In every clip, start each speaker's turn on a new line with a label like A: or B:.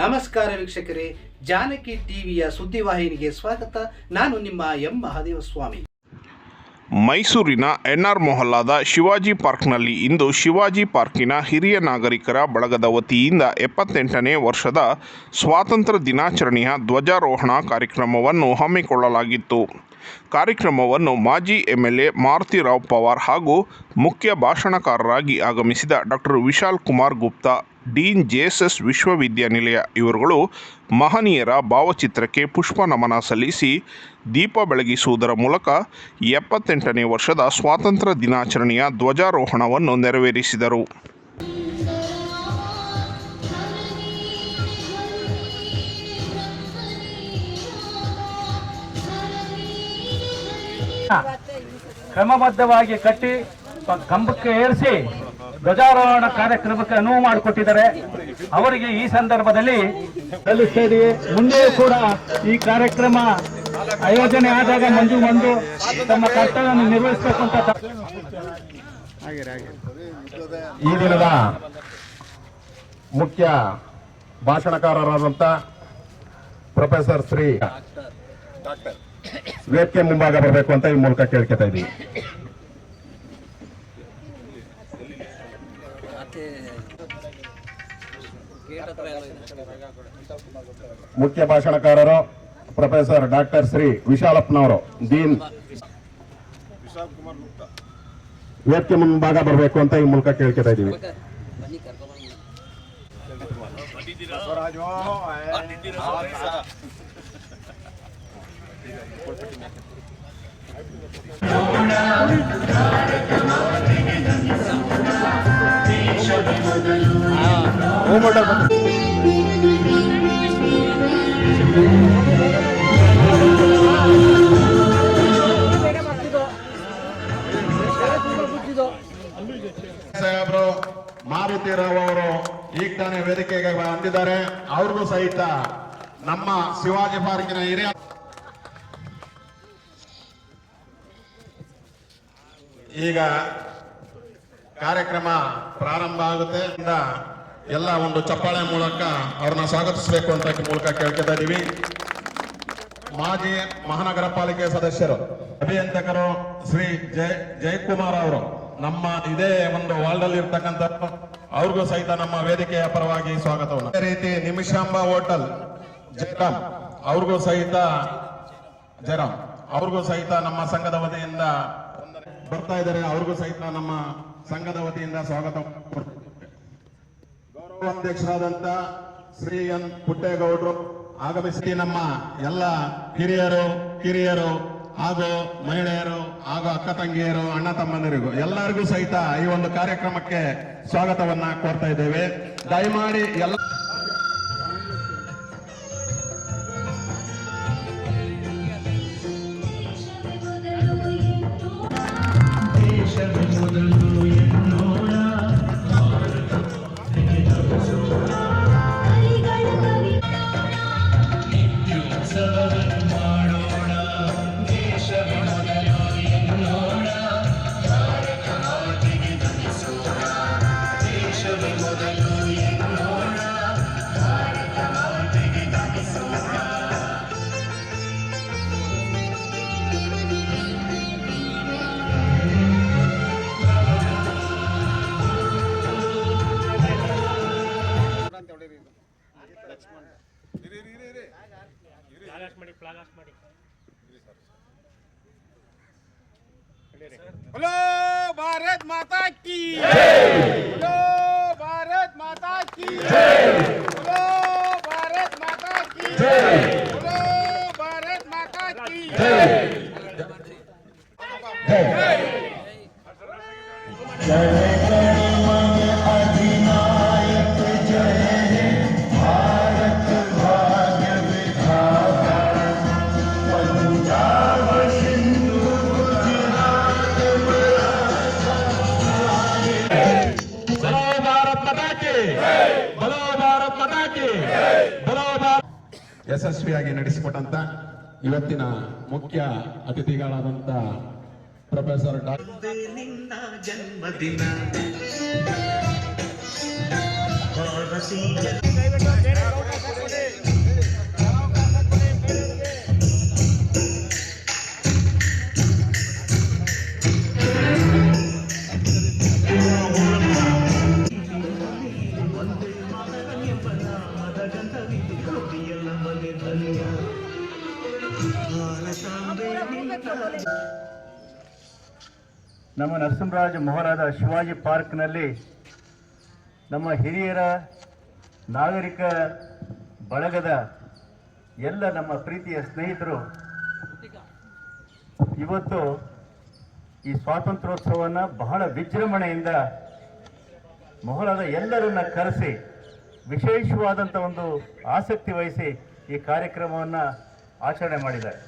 A: ನಮಸ್ಕಾರ ವೀಕ್ಷಕರೇ, ಜಾನಕಿ ಟಿವಿಯ ಸುದ್ದಿವಾಹಿನಿಗೆ ಸ್ವಾಗತ. ನಾನು ನಿಮ್ಮ ಎಂ ಮಹಾದೇವಸ್ವಾಮಿ.
B: ಮೈಸೂರಿನ ಎನ್ಆರ್ ಮೊಹಲ್ಲಾದ ಶಿವಾಜಿ ಪಾರ್ಕ್ನಲ್ಲಿ ಇಂದು ಶಿವಾಜಿ ಪಾರ್ಕಿನ ಹಿರಿಯ ನಾಗರಿಕರ ಬಳಗದ ವತಿಯಿಂದ 78ನೇ ವರ್ಷದ ಸ್ವಾತಂತ್ರ್ಯ ದಿನಾಚರಣೆಯ ಧ್ವಜಾರೋಹಣ ಕಾರ್ಯಕ್ರಮವನ್ನು ಹಮ್ಮಿಕೊಳ್ಳಲಾಗಿತ್ತು. ಕಾರ್ಯಕ್ರಮವನ್ನು ಮಾಜಿ MLA ಮಾರುತಿರಾವ್ ಪವಾರ್ ಹಾಗೂ ಮುಖ್ಯ ಭಾಷಣಕಾರರಾಗಿ ಆಗಮಿಸಿದ doctor Vishal Kumar Gupta, dean JSS ವಿಶ್ವವಿದ್ಯಾನಿಲಯ ಇವರುಗಳು ಮಹನೀಯರ ಭಾವಚಿತ್ರಕ್ಕೆ ಪುಷ್ಪ ನಮನ ಸಲ್ಲಿಸಿ ದೀಪ ಬೆಳಗಿಸುವುದರ ಮೂಲಕ 78ನೇ ವರ್ಷದ ಸ್ವಾತಂತ್ರ್ಯ ದಿನಾಚರಣೆಯ ಧ್ವಜಾರೋಹಣವನ್ನು ನೆರವೇರಿಸಿದರು.
C: ಕ್ರಮಬದ್ಧವಾಗಿ ಕಟ್ಟಿ ಕಂಬಕ್ಕೆ ಏರಿಸಿ ಧ್ವಜಾರೋಹಣ ಕಾರ್ಯಕ್ರಮಕ್ಕೆ ಅನುವು ಮಾಡಿಕೊಟ್ಟಿದ್ದಾರೆ. ಅವರಿಗೆ ಈ ಸಂದರ್ಭದಲ್ಲಿ ಸಲ್ಲಿಸ್ತಾ ಇದ್ದೀವಿ. ಮುಂದೆಯೂ ಕೂಡ ಈ ಕಾರ್ಯಕ್ರಮ ಆಯೋಜನೆ ಆದಾಗ ಮಂಜು ತಮ್ಮ ಕರ್ತವ್ಯವನ್ನು ನಿರ್ವಹಿಸಬೇಕು ಅಂತ
D: ಈ ದಿನದ ಮುಖ್ಯ ಭಾಷಣಕಾರರಾದಂಥ ಪ್ರೊಫೆಸರ್ ಶ್ರೀ ವೇದಿಕೆ ಮುಂಭಾಗ ಬರಬೇಕು ಅಂತ ಈ ಮೂಲಕ ಕೇಳ್ಕೊತಾ ಇದ್ದೀವಿ. ಮುಖ್ಯ ಭಾಷಣಕಾರರು ಪ್ರೊಫೆಸರ್ ಡಾಕ್ಟರ್ ಶ್ರೀ ವಿಶಾಲಪ್ಪನವರು, ಡೀನ್ ವೇದಿಕೆ ಮುಂಭಾಗ ಬರಬೇಕು ಅಂತ ಈ ಮೂಲಕ ಕೇಳ್ಕೊತಾ ಇದ್ದೀವಿ. ಸಾಹೇಬರು ಮಾರುತಿರಾವ್ ಅವರು ಈಗ ತಾನೇ ವೇದಿಕೆಗೆ ಬಂದಿದ್ದಾರೆ. ಅವ್ರಿಗೂ ಸಹಿತ ನಮ್ಮ ಶಿವಾಜಿ ಪಾರ್ಕಿನ ಹಿರಿಯ ಈಗ ಕಾರ್ಯಕ್ರಮ ಪ್ರಾರಂಭ ಆಗುತ್ತೆ. ಎಲ್ಲ ಒಂದು ಚಪ್ಪಾಳೆ ಮೂಲಕ ಅವ್ರನ್ನ ಸ್ವಾಗತಿಸಬೇಕು ಅಂತ ಮೂಲಕ ಕೇಳ್ಕೊತಾ ಇದೀವಿ. ಮಾಜಿ ಮಹಾನಗರ ಪಾಲಿಕೆ ಸದಸ್ಯರು, ಅಭಿಯಂತಕರು ಶ್ರೀ ಜಯಕುಮಾರ್ ಅವರು ನಮ್ಮ ಇದೇ ಒಂದು ವಾರ್ಡ್ ಅಲ್ಲಿ ಇರ್ತಕ್ಕಂಥ ಅವ್ರಿಗೂ ಸಹಿತ ನಮ್ಮ ವೇದಿಕೆಯ ಪರವಾಗಿ ಸ್ವಾಗತವನ್ನು. ಅದೇ ರೀತಿ ನಿಮಿಷಾಂಬ ಹೋಟೆಲ್ ಜಯರಾಮ್ ಅವ್ರಿಗೂ ಸಹಿತ ನಮ್ಮ ಸಂಘದ ವತಿಯಿಂದ ಬರ್ತಾ ಇದ್ದಾರೆ. ಅವ್ರಿಗೂ ಸಹಿತ ನಮ್ಮ ಸಂಘದ ವತಿಯಿಂದ ಸ್ವಾಗತ. ಗೌರವಾಧ್ಯಕ್ಷರಾದಂತ ಶ್ರೀ ಎನ್ ಪುಟ್ಟೇಗೌಡರು ಆಗಮಿಸಿ ನಮ್ಮ ಎಲ್ಲ ಕಿರಿಯರು ಹಾಗೂ ಮಹಿಳೆಯರು ಹಾಗೂ ಅಕ್ಕ ತಂಗಿಯರು, ಅಣ್ಣ ತಮ್ಮಂದಿರಿಗೂ ಎಲ್ಲರಿಗೂ ಸಹಿತ ಈ ಒಂದು ಕಾರ್ಯಕ್ರಮಕ್ಕೆ ಸ್ವಾಗತವನ್ನ ಕೋರ್ತಾ ಇದ್ದೇವೆ. ದಯಮಾಡಿ ಎಲ್ಲ
E: बोलो भारत माता की जय, बोलो भारत माता की जय, बोलो भारत माता की जय, बोलो भारत माता की जय, अधिनायक जय भारत भाग्य विधाता पंजाब सिंधु गुजरात ಯಶಸ್ವಿಯಾಗಿ ನಡೆಸಿಕೊಟ್ಟಂತ ಇವತ್ತಿನ ಮುಖ್ಯ ಅತಿಥಿಗಳಾದಂತ ಪ್ರೊಫೆಸರ್ ಡಾಕ್ಟರ್
F: ನಿನ್ನ ಜನ್ಮದಿನ ಭಾರತೀಯ
C: ನಮ್ಮ ನರಸಿಂಹರಾಜ ಮೊಹಲಾದ ಶಿವಾಜಿ ಪಾರ್ಕ್ನಲ್ಲಿ ನಮ್ಮ ಹಿರಿಯರ ನಾಗರಿಕ ಬಳಗದ ಎಲ್ಲ ನಮ್ಮ ಪ್ರೀತಿಯ ಸ್ನೇಹಿತರು ಇವತ್ತು ಈ ಸ್ವಾತಂತ್ರ್ಯೋತ್ಸವವನ್ನು ಬಹಳ ವಿಜೃಂಭಣೆಯಿಂದ ಮೊಹಲಾದ ಎಲ್ಲರನ್ನ ಕರೆಸಿ ವಿಶೇಷವಾದಂಥ ಒಂದು ಆಸಕ್ತಿ ವಹಿಸಿ ಈ ಕಾರ್ಯಕ್ರಮವನ್ನು ಆಚರಣೆ ಮಾಡಿದ್ದಾರೆ.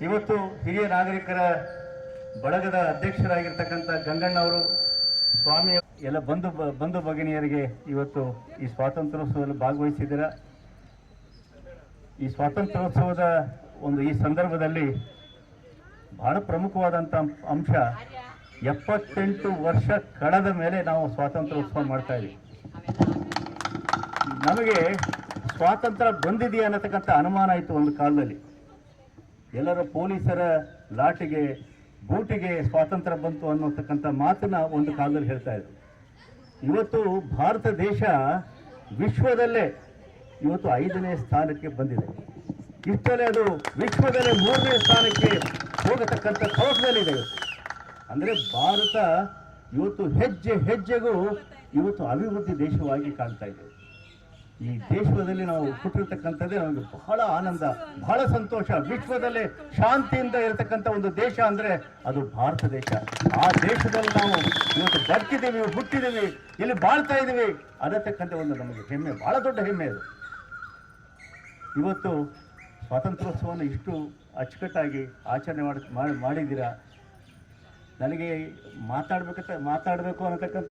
C: ಇವತ್ತು ಹಿರಿಯ ನಾಗರಿಕರ ಬಳಗದ ಅಧ್ಯಕ್ಷರಾಗಿರ್ತಕ್ಕಂಥ ಗಂಗಣ್ಣವರು, ಸ್ವಾಮಿ ಎಲ್ಲ ಬಂಧು ಭಗಿನಿಯರಿಗೆ ಇವತ್ತು ಈ ಸ್ವಾತಂತ್ರ್ಯೋತ್ಸವದಲ್ಲಿ ಭಾಗವಹಿಸಿದ್ದೀರ. ಈ ಸ್ವಾತಂತ್ರ್ಯೋತ್ಸವದ ಈ ಸಂದರ್ಭದಲ್ಲಿ ಬಹಳ ಪ್ರಮುಖವಾದಂಥ ಅಂಶ 78 ವರ್ಷ ಕಳೆದ ಮೇಲೆ ನಾವು ಸ್ವಾತಂತ್ರ್ಯೋತ್ಸವ ಮಾಡ್ತಾ ಇದ್ದೀವಿ. ನಮಗೆ ಸ್ವಾತಂತ್ರ್ಯ ಬಂದಿದೆಯಾ ಅನ್ನತಕ್ಕಂಥ ಅನುಮಾನ ಇತ್ತು ಒಂದು ಕಾಲದಲ್ಲಿ. ಎಲ್ಲರ ಪೊಲೀಸರ ಲಾಟಿಗೆ ಬೂಟಿಗೆ ಸ್ವಾತಂತ್ರ್ಯ ಬಂತು ಅನ್ನತಕ್ಕಂಥ ಮಾತನ್ನ ಒಂದು ಕಾಲದಲ್ಲಿ ಹೇಳ್ತಾ ಇದ್ರು. ಇವತ್ತು ಭಾರತ ದೇಶ ವಿಶ್ವದಲ್ಲೇ ಇವತ್ತು 5ನೇ ಸ್ಥಾನಕ್ಕೆ ಬಂದಿದೆ. ಇಷ್ಟಲ್ಲೇ ಅದು ವಿಶ್ವದಲ್ಲೇ 3ನೇ ಸ್ಥಾನಕ್ಕೆ ಹೋಗತಕ್ಕಂಥ ತವಕದಲ್ಲಿದೆ. ಅಂದರೆ ಭಾರತ ಇವತ್ತು ಹೆಜ್ಜೆ ಹೆಜ್ಜೆಗೂ ಇವತ್ತು ಅಭಿವೃದ್ಧಿ ದೇಶವಾಗಿ ಕಾಣ್ತಾ ಇದೆ. ಈ ದೇಶದಲ್ಲಿ ನಾವು ಹುಟ್ಟಿರ್ತಕ್ಕಂಥದ್ದೇ ನಮಗೆ ಬಹಳ ಆನಂದ, ಬಹಳ ಸಂತೋಷ. ವಿಶ್ವದಲ್ಲೇ ಶಾಂತಿಯಿಂದ ಇರತಕ್ಕಂಥ ಒಂದು ದೇಶ ಅಂದರೆ ಅದು ಭಾರತ ದೇಶ. ಆ ದೇಶದಲ್ಲಿ ನಾವು ಇವತ್ತು ಬದುಕಿದ್ದೀವಿ, ಹುಟ್ಟಿದ್ದೀವಿ, ಇಲ್ಲಿ ಬಾಳ್ತಾ ಇದ್ದೀವಿ ಅನ್ನತಕ್ಕಂಥ ಒಂದು ನಮಗೆ ಹೆಮ್ಮೆ, ಬಹಳ ದೊಡ್ಡ ಹೆಮ್ಮೆ ಅದು. ಇವತ್ತು ಸ್ವಾತಂತ್ರ್ಯೋತ್ಸವವನ್ನು ಇಷ್ಟು ಅಚ್ಚುಕಟ್ಟಾಗಿ ಆಚರಣೆ ಮಾಡಿದ್ದೀರಾ. ನನಗೆ ಮಾತಾಡಬೇಕು ಅನ್ನತಕ್ಕಂಥ